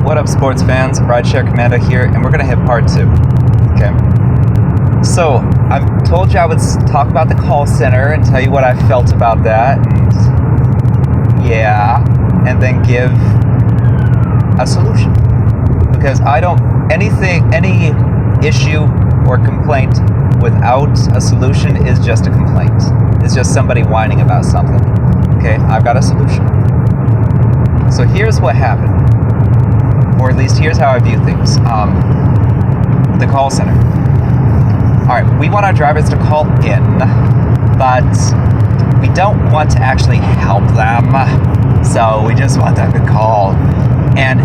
What up, sports fans? Rideshare Commando here, and we're gonna hit part 2. Okay. So, I told you I would talk about the call center and tell you what I felt about that. And then give a solution. Because any issue or complaint without a solution is just a complaint. It's just somebody whining about something. Okay, I've got a solution. So here's what happened. Or at least here's how I view things. The call center. Alright, we want our drivers to call in, but we don't want to actually help them. So we just want them to call. And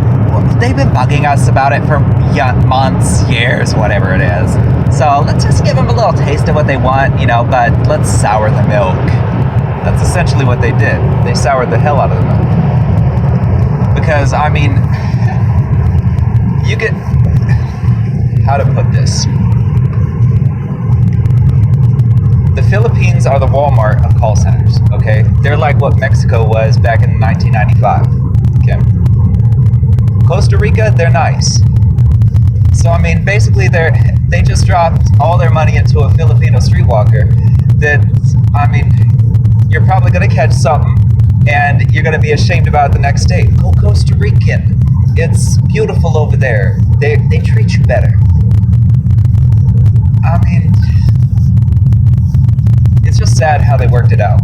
they've been bugging us about it for months, years, whatever it is. So let's just give them a little taste of what they want, but let's sour the milk. That's essentially what they did. They soured the hell out of the milk. Because, you get, how to put this? The Philippines are the Walmart of call centers, okay? They're like what Mexico was back in 1995, okay? Costa Rica, they're nice. So, basically they just dropped all their money into a Filipino streetwalker that, you're probably going to catch something and you're going to be ashamed about it the next day. Go Costa Rican. It's beautiful over there. They treat you better. It's just sad how they worked it out.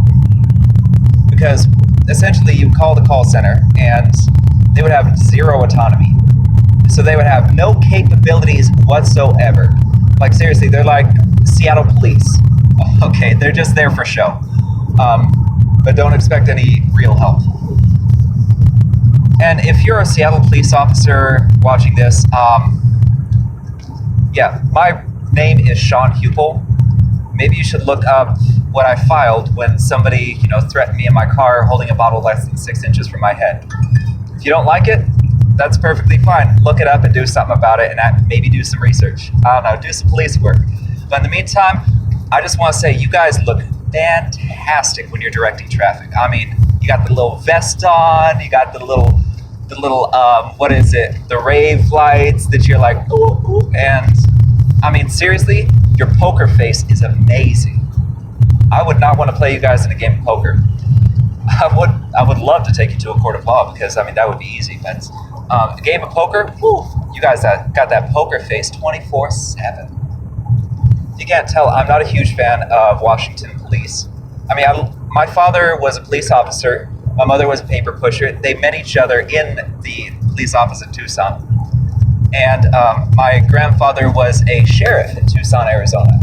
Because essentially you call the call center and they would have zero autonomy. So they would have no capabilities whatsoever. Like seriously, they're like Seattle police. Okay, they're just there for show. But don't expect any real help. And if you're a Seattle police officer watching this, my name is Sean Hupel. Maybe you should look up what I filed when somebody, threatened me in my car holding a bottle less than 6 inches from my head. If you don't like it, that's perfectly fine. Look it up and do something about it, and maybe do some research. I don't know, do some police work. But in the meantime, I just want to say you guys look fantastic when you're directing traffic. You got the little vest on, you got the little the rave lights that you're like, ooh, ooh. And seriously, your poker face is amazing. I would not want to play you guys in a game of poker. I would love to take you to a court of law because that would be easy. But a game of poker, whew, you guys got that poker face 24/7. You can't tell, I'm not a huge fan of Washington police. My father was a police officer. My mother was a paper pusher. They met each other in the police office in Tucson. And my grandfather was a sheriff in Tucson, Arizona.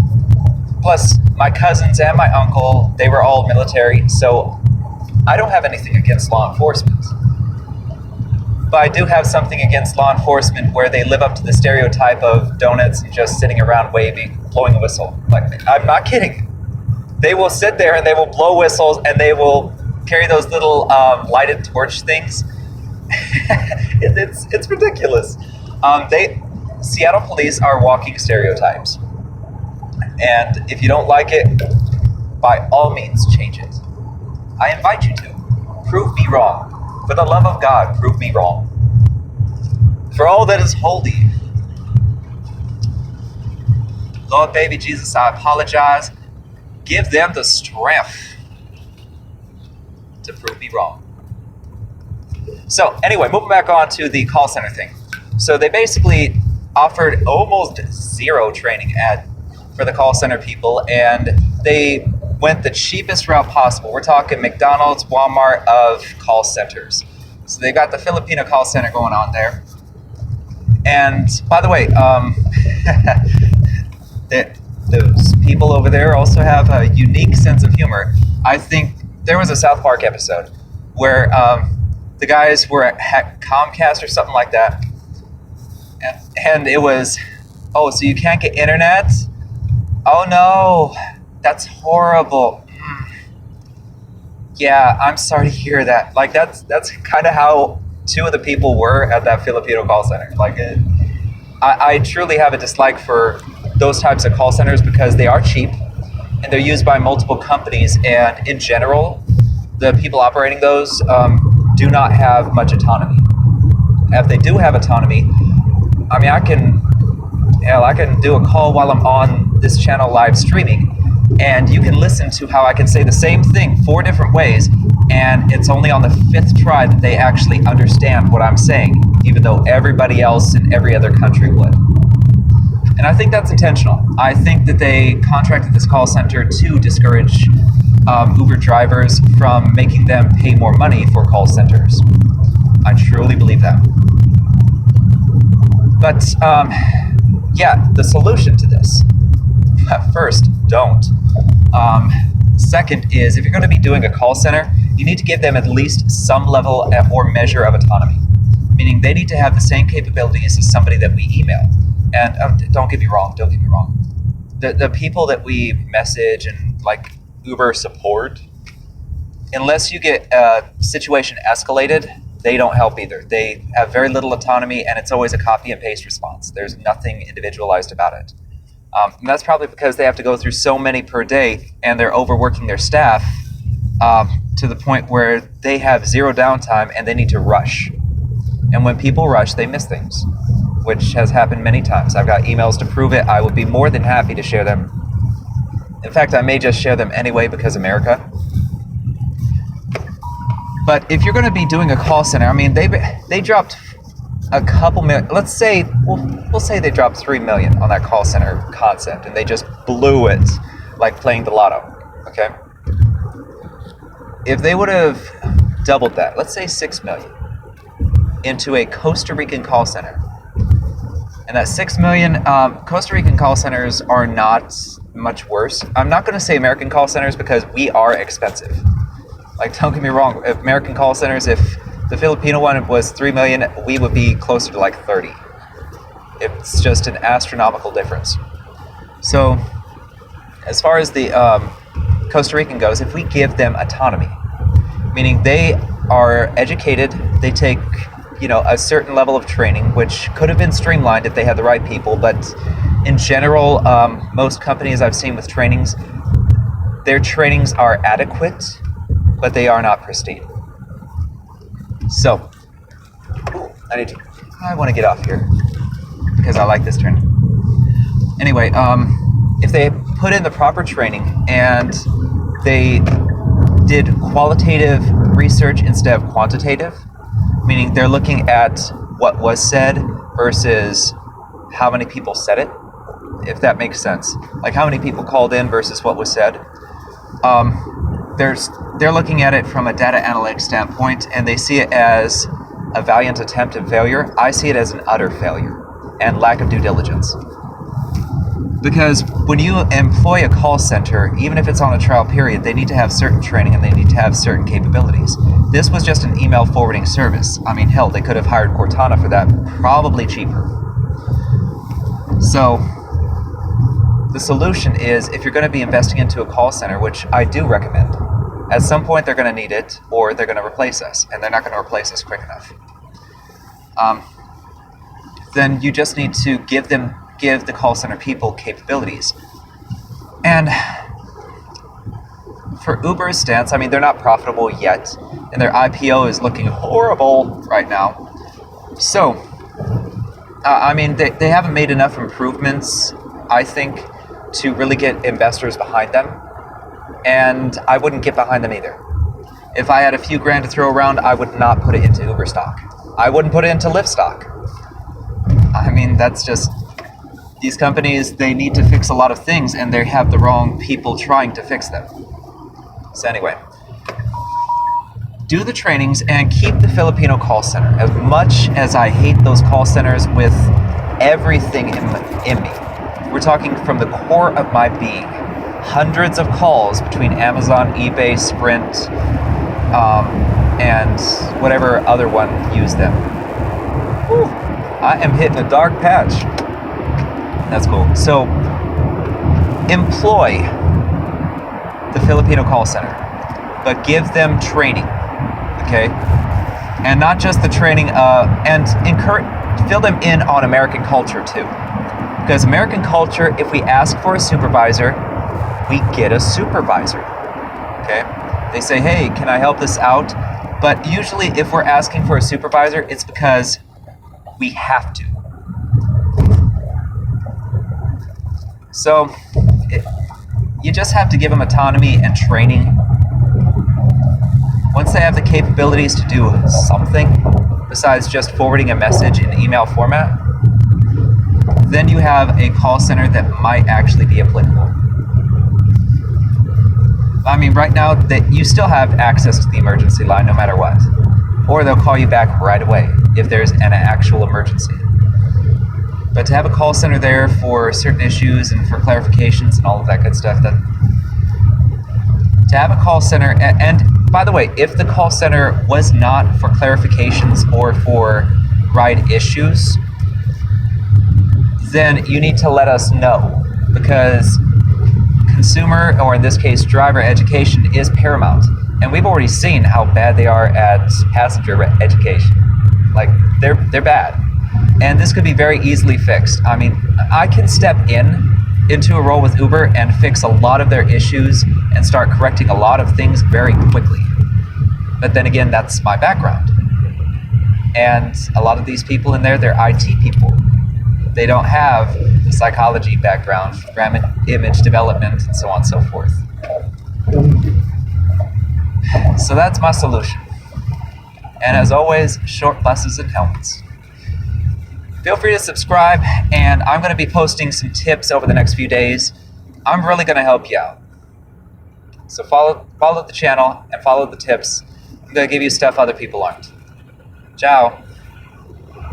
Plus, my cousins and my uncle, they were all military, so I don't have anything against law enforcement. But I do have something against law enforcement where they live up to the stereotype of donuts and just sitting around waving, blowing a whistle. I'm not kidding. They will sit there and they will blow whistles and they will carry those little lighted torch things. It's ridiculous. Seattle police are walking stereotypes. And if you don't like it, by all means, change it. I invite you to. Prove me wrong. For the love of God, prove me wrong. For all that is holy. Lord, baby Jesus, I apologize. Give them the strength to prove me wrong. So, anyway, moving back on to the call center thing. So they basically offered almost zero training for the call center people, and they went the cheapest route possible. We're talking McDonald's, Walmart of call centers. So they got the Filipino call center going on there. And by the way, those people over there also have a unique sense of humor. I think there was a South Park episode where the guys were at Comcast or something like that. And it was, oh, so you can't get internet? Oh no, that's horrible. Yeah, I'm sorry to hear that. That's kind of how two of the people were at that Filipino call center. I truly have a dislike for those types of call centers because they are cheap and they're used by multiple companies, and in general, the people operating those do not have much autonomy. if they do have autonomy, I mean, I can do a call while I'm on this channel live streaming, and you can listen to how I can say the same thing 4 different ways, and it's only on the 5th try that they actually understand what I'm saying, even though everybody else in every other country would. And I think that's intentional. I think that they contracted this call center to discourage Uber drivers from making them pay more money for call centers. I truly believe that. But yeah, the solution to this, first, don't. Second is, if you're going to be doing a call center, you need to give them at least some level or measure of autonomy, meaning they need to have the same capabilities as somebody that we email. And don't get me wrong. The people that we message and like Uber support, unless you get a situation escalated, they don't help either. They have very little autonomy, and it's always a copy and paste response. There's nothing individualized about it. And that's probably because they have to go through so many per day, and they're overworking their staff to the point where they have 0 downtime and they need to rush. And when people rush, they miss things, which has happened many times. I've got emails to prove it. I would be more than happy to share them. In fact, I may just share them anyway because America. But if you're going to be doing a call center, I mean, they dropped a couple million. Let's say we'll say they dropped 3 million on that call center concept, and they just blew it like playing the lotto. Okay. If they would have doubled that, let's say 6 million, into a Costa Rican call center, and that 6 million, Costa Rican call centers are not much worse. I'm not going to say American call centers because we are expensive. Like, don't get me wrong, American call centers, if the Filipino one was 3 million, we would be closer to like 30. It's just an astronomical difference. So, as far as the Costa Rican goes, if we give them autonomy, meaning they are educated, they take, a certain level of training, which could have been streamlined if they had the right people, but in general, most companies I've seen with trainings, their trainings are adequate, but they are not pristine. So, I want to get off here because I like this turn. Anyway, if they put in the proper training and they did qualitative research instead of quantitative, meaning they're looking at what was said versus how many people said it, if that makes sense. Like how many people called in versus what was said. They're looking at it from a data analytics standpoint, and they see it as a valiant attempt and failure. I see it as an utter failure and lack of due diligence. Because when you employ a call center, even if it's on a trial period, they need to have certain training and they need to have certain capabilities. This was just an email forwarding service. I mean, hell, they could have hired Cortana for that, probably cheaper. So the solution is, if you're going to be investing into a call center, which I do recommend, at some point they're going to need it, or they're going to replace us, and they're not going to replace us quick enough. Then you just need to give the call center people capabilities. And for Uber's stance, I mean, they're not profitable yet, and their IPO is looking horrible right now. So, I mean, they haven't made enough improvements, I think, to really get investors behind them. And I wouldn't get behind them either. If I had a few grand to throw around, I would not put it into Uber stock. I wouldn't put it into Lyft stock. I mean, that's just, these companies, they need to fix a lot of things, and they have the wrong people trying to fix them. So anyway, do the trainings and keep the Filipino call center. As much as I hate those call centers with everything in me, we're talking from the core of my being. Hundreds of calls between Amazon, eBay, Sprint, and whatever other one used them. Whew, I am hitting a dark patch. That's cool. So, employ the Filipino call center, but give them training, okay? And not just the training, and fill them in on American culture too. Because American culture, if we ask for a supervisor, we get a supervisor, okay? They say, hey, can I help this out? But usually if we're asking for a supervisor, it's because We have to. So you just have to give them autonomy and training. Once they have the capabilities to do something besides just forwarding a message in email format, then you have a call center that might actually be applicable. I mean, right now, that you still have access to the emergency line no matter what. Or they'll call you back right away if there's an actual emergency. But to have a call center there for certain issues and for clarifications and all of that good stuff, to have a call center, and by the way, if the call center was not for clarifications or for ride issues, then you need to let us know, because consumer, or in this case driver education, is paramount. And we've already seen how bad they are at passenger education. Like, they're bad. And this could be very easily fixed. I mean, I can step into a role with Uber and fix a lot of their issues and start correcting a lot of things very quickly. But then again, that's my background. And a lot of these people in there, they're IT people. They don't have the psychology background, image development, and so on and so forth. So that's my solution. And as always, short buses and helmets. Feel free to subscribe, and I'm going to be posting some tips over the next few days. I'm really going to help you out. So follow the channel and follow the tips. I'm going to give you stuff other people aren't. Ciao.